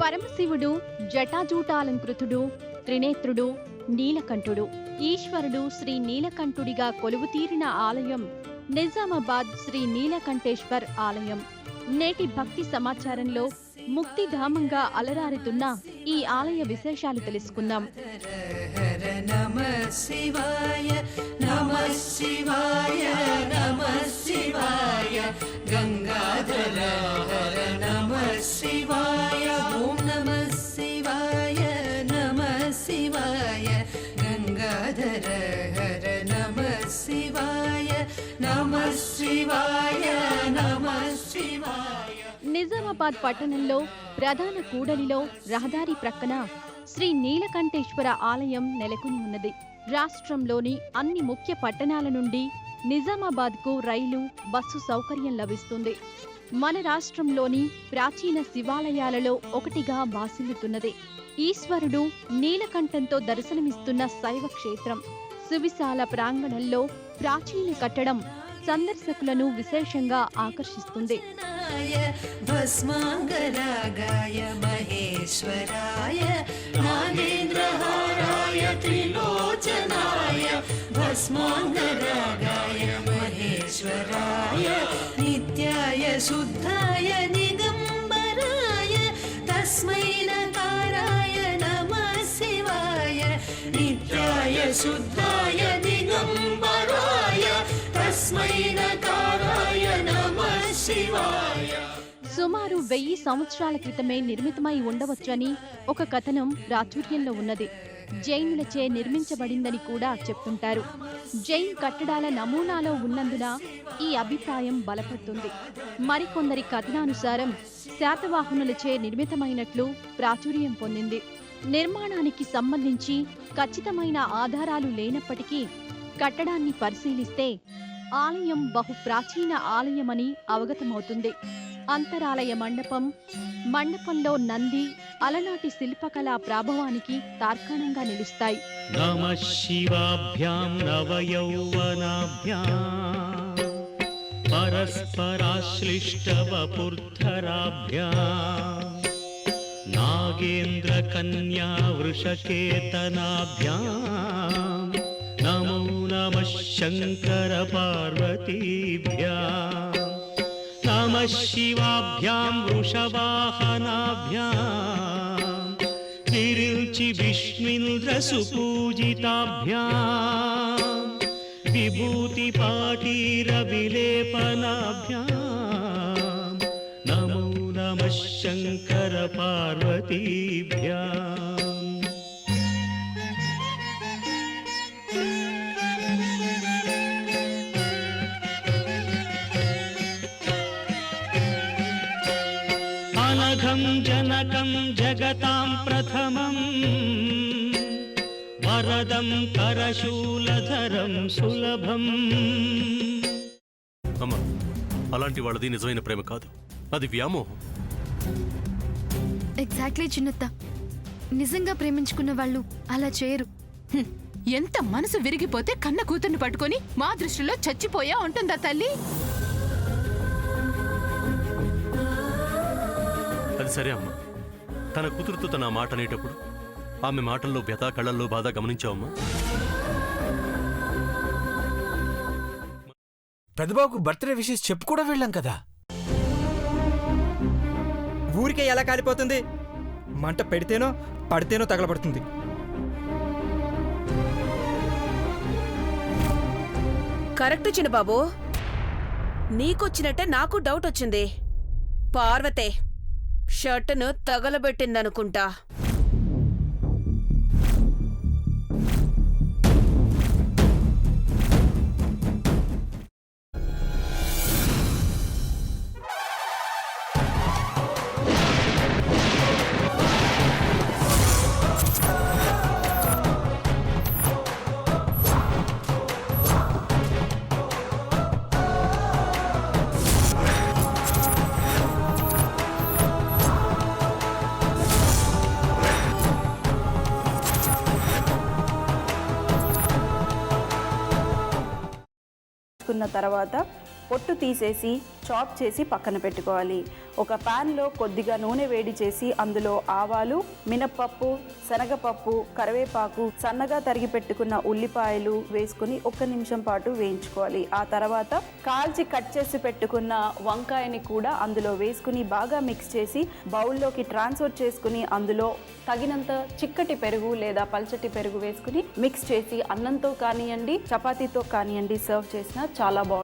పరమశివుడు జటాజూటాలంకృతుడు, త్రినేత్రుడు, నీలకంఠుడు. ఈశ్వరుడు శ్రీ నీలకంఠుడిగా కొలువుతీరిన ఆలయం నిజామాబాద్ శ్రీ నీలకంఠేశ్వర్ ఆలయం. నేటి భక్తి సమాచారంలో ముక్తిధామంగా అలరారుతున్న ఈ ఆలయ విశేషాలు తెలుసుకుందాం. గంగాధర హర నమః శివాయ, ఓం నమః శివాయ, నమః శివాయ. గంగాధర హర నమః శివాయ, నమః శివాయ, నమః శివాయ. నిజామాబాద్ పట్టణంలో ప్రధాన కూడలిలో రహదారి ప్రక్కన శ్రీ నీలకంఠేశ్వర ఆలయం నెలకొని ఉన్నది. రాష్ట్రంలోని అన్ని ముఖ్య పట్టణాల నుండి నిజామాబాద్కు రైలు, బస్సు సౌకర్యం లభిస్తుంది. మన రాష్ట్రంలోని ప్రాచీన శివాలయాలలో ఒకటిగా భాసిల్లుతున్నది. ఈశ్వరుడు నీలకంఠంతో దర్శనమిస్తున్న శైవ క్షేత్రం. సువిశాల ప్రాంగణంలో ప్రాచీన కట్టడం సందర్శకులను విశేషంగా ఆకర్షిస్తుంది. భస్మాంగరాగాయ మహేశ్వరాయ, నాగేంద్రహారాయ త్రిలోచనాయ, భస్మాంగరాగాయ మహేశ్వరాయ, నిత్యాయ శుద్ధాయ దిగంబరాయ, తస్మై నకారాయ నమః శివాయ, నిత్యాయ శుద్ధాయ దిగంబరాయ, తస్మై నకారాయ నమః శివాయ. సుమారు 1000 సంవత్సరాల క్రితమే నిర్మితమై ఉండవచ్చని ఒక కథనం ప్రాచుర్యంలో ఉన్నది. జైనులచే నిర్మించబడిందని కూడా చెప్తుంటారు. జైన్ కట్టడాల నమూనాలో ఉన్నందున ఈ అభిప్రాయం బలపడుతుంది. మరికొందరి కథనానుసారం శాతవాహనులచే నిర్మితమైనట్లు ప్రాచుర్యం పొందింది. నిర్మాణానికి సంబంధించి ఖచ్చితమైన ఆధారాలు లేనప్పటికీ కట్టడాన్ని పరిశీలిస్తే ఆలయం బహు ప్రాచీన ఆలయమని అవగతమవుతుంది. అంతరాలయ మండపంలో నంది, అలనాటి శిల్పకళా ప్రాభవానికి తార్కాణంగా నిలుస్తాయి. నమః శివాభ్యాం నవయౌవనాభ్యాం పరస్పరాశ్లిష్టవపుర్ధరాభ్యాం నాగేంద్రకన్యా వృషకేతనాభ్యాం నమో నమః శంకర పార్వతీభ్యాం నమః శివాభ్యాం వృషవాహనాభ్యాం విరిల్చి విష్ణుంద్ర సుపూజితాభ్యాం విభూతి పాటీర విలేపనాభ్యాం నమో నమః శంకర పార్వతీభ్యాం. అనఘం జనకం జగతాం ప్రథమం వరదం కరశూలధరం సులభం. అమ్మా, అలాంటి వాళ్ళది నిజమైన ప్రేమ కాదు, అది వ్యామోహం. ఎగ్జాక్ట్లీ చిన్నత్త, నిజంగా ప్రేమించుకున్న వాళ్ళు అలా చేయరు. ఎంత మనసు విరిగిపోతే కన్న కూతుర్ని పట్టుకొని మా దృష్టిలో చచ్చిపోయా ఉంటుందా తల్లి? అది సరే అమ్మా, తన కూతురుతో తన మాట అనేటప్పుడు ఆమె మాటల్లో వ్యథ, కళ్ళల్లో బాధ గమనించావమ్మా? పెద్దబాబుకు బర్త్డే విషెస్ చెప్పు కూడా వెళ్ళాం కదా. ఊరికే ఎలా కాలిపోతుంది? మంట పెడితేనో పడితేనో తగలబడుతుంది. కరెక్ట్ చిన్నబాబు, నీకొచ్చినట్టే నాకు డౌట్ వచ్చింది. పార్వతే షర్టును తగలబెట్టిందనుకుంటా. తర్వాత పొట్టు తీసేసి చాప్ చేసి పక్కన పెట్టుకోవాలి. ఒక ప్యాన్లో కొద్దిగా నూనె వేడి చేసి అందులో ఆవాలు, మినప్పప్పు, శనగపప్పు, కరివేపాకు, సన్నగా తరిగి పెట్టుకున్న ఉల్లిపాయలు వేసుకుని 1 నిమిషం పాటు వేయించుకోవాలి. ఆ తర్వాత కాల్చి కట్ చేసి పెట్టుకున్న వంకాయని కూడా అందులో వేసుకుని బాగా మిక్స్ చేసి బౌల్లోకి ట్రాన్స్ఫర్ చేసుకుని అందులో తగినంత చిక్కటి పెరుగు లేదా పల్చటి పెరుగు వేసుకుని మిక్స్ చేసి అన్నంతో కానివ్వండి, చపాతీతో కానివ్వండి సర్వ్ చేసినా చాలా బాగుంటుంది.